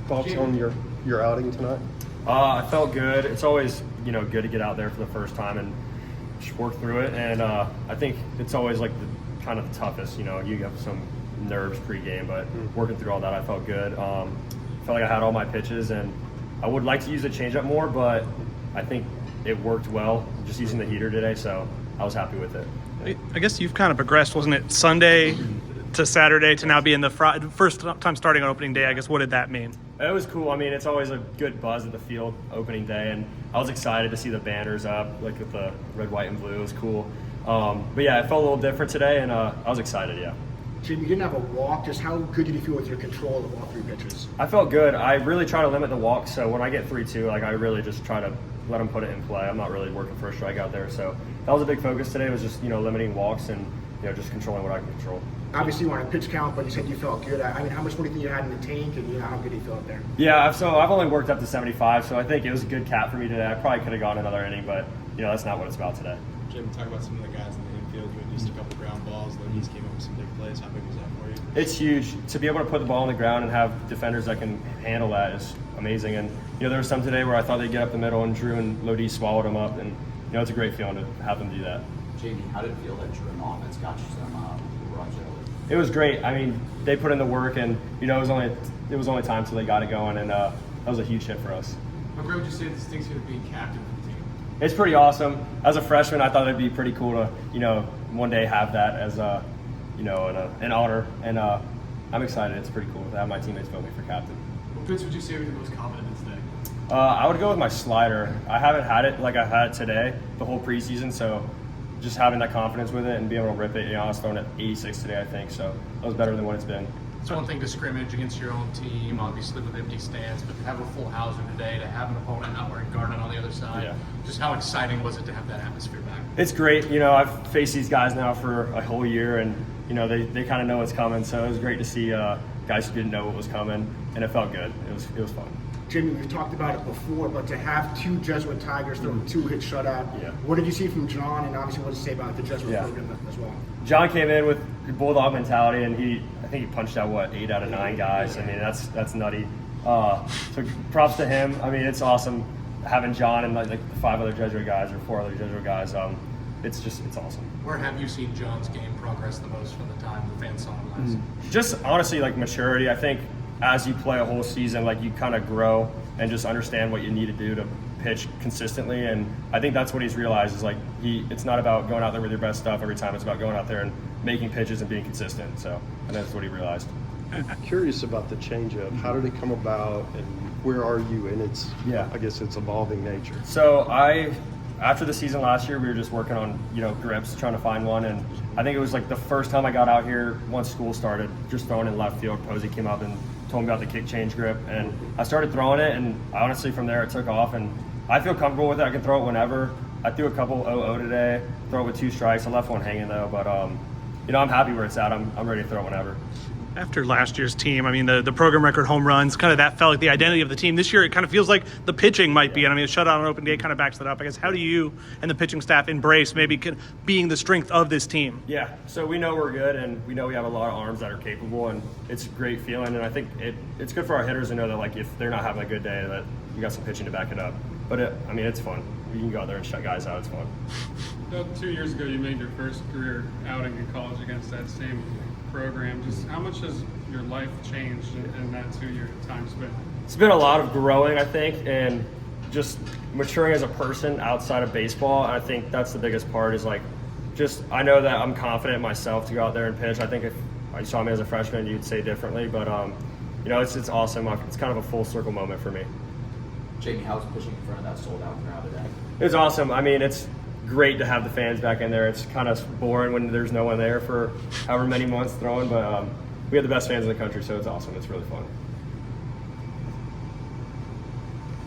Thoughts on your outing tonight? I felt good. It's always, good to get out there for the first time and just work through it. And I think it's always like the kind of the toughest. You have some nerves pregame, but working through all that, I felt good. Felt like I had all my pitches, and I would like to use the changeup more, but I think it worked well just using the heater today, so I was happy with it. I guess you've kind of progressed, wasn't it? Sunday to Saturday to now being the first time starting on opening day. I guess what did that mean? It was cool. I mean, it's always a good buzz at the field opening day, and I was excited to see the banners up, like with the red, white, and blue. It was cool. But yeah, it felt a little different today, and I was excited, yeah. Jim, you didn't have a walk. Just how good did you feel with your control of all three pitches? I felt good. I really try to limit the walks, so when I get 3-2, I really just try to let them put it in play. I'm not really working for a strikeout there, so that was a big focus today, was just, limiting walks and, just controlling what I can control. Obviously, you want a pitch count, but you said you felt good. I mean, how much more do you think you had in the tank, and how good do you feel out there? Yeah, so I've only worked up to 75, so I think it was a good cap for me today. I probably could have gone another inning, but, that's not what it's about today. Jim, talk about some of the guys in the infield who had used a couple ground balls. He's came up with some big plays. How big was that for you? It's huge. To be able to put the ball on the ground and have defenders that can handle that is amazing. And, there was some today where I thought they'd get up the middle, and Drew and Lodi swallowed them up. And, it's a great feeling to have them do that. Jamie, how did it feel that Drew and offense got you some runs early? It was great. I mean, they put in the work, and, it was only time till they got it going, and that was a huge hit for us. How great would you say this thing's going to be captain of the team? It's pretty awesome. As a freshman, I thought it'd be pretty cool to, one day have that as an honor, and I'm excited. It's pretty cool to have my teammates vote me for captain. What pitch would you say was the most confident in today? I would go with my slider. I haven't had it like I had it today, the whole preseason, so just having that confidence with it and being able to rip it. I was throwing at 86 today, I think, so that was better than what it's been. It's one thing to scrimmage against your own team, obviously with empty stands, but to have a full houser today, to have an opponent not wearing garnet on the other side, just how exciting was it to have that atmosphere back? It's great. I've faced these guys now for a whole year, and they kind of know what's coming, so it was great to see guys who didn't know what was coming, and it felt good. It was fun. Jimmy, we've talked about it before, but to have two Jesuit Tigers throw 2-hit shutout, what did you see from John, and obviously what did you say about the Jesuit program as well? John came in with bulldog mentality, and I think he punched out 8 out of 9 guys. I mean, that's nutty. So props to him. I mean, it's awesome having John and like the 5 other Jesuit guys or 4 other Jesuit guys. It's awesome. Where have you seen John's game progress the most from the time the fans saw him last? Just honestly, like maturity. I think as you play a whole season, like you kind of grow and just understand what you need to do to pitch consistently. And I think that's what he's realized is like it's not about going out there with your best stuff every time. It's about going out there and making pitches and being consistent. So I think that's what he realized. I'm curious about the changeup. How did it come about, and where are you in its, I guess, its evolving nature? So after the season last year, we were just working on, grips, trying to find one. And I think it was like the first time I got out here once school started, just throwing in left field. Posey came up and told me about the kick change grip. And I started throwing it, and honestly from there it took off. And I feel comfortable with it. I can throw it whenever. I threw a couple 0-0 today, throw it with 2 strikes. I left one hanging though, but I'm happy where it's at. I'm ready to throw it whenever. After last year's team, I mean, the program record home runs, kind of that felt like the identity of the team. This year, it kind of feels like the pitching might be. And I mean, a shutout on open day kind of backs that up. I guess, how do you and the pitching staff embrace maybe being the strength of this team? Yeah, so we know we're good, and we know we have a lot of arms that are capable, and it's a great feeling. And I think it's good for our hitters to know that, like, if they're not having a good day, that you got some pitching to back it up. But, it's fun. You can go out there and shut guys out. It's fun. About 2 years ago, you made your first career outing in college against that same program. Just how much has your life changed in that 2-year time span? It's been a lot of growing, I think, and just maturing as a person outside of baseball. And I think that's the biggest part is like, just I know that I'm confident in myself to go out there and pitch. I think if you saw me as a freshman, you'd say differently, but it's awesome. It's kind of a full circle moment for me. Jamie, how was pitching in front of that sold out crowd today? It was awesome. I mean, it's great to have the fans back in there. It's kind of boring when there's no one there for however many months throwing, but we have the best fans in the country, so it's awesome. It's really fun.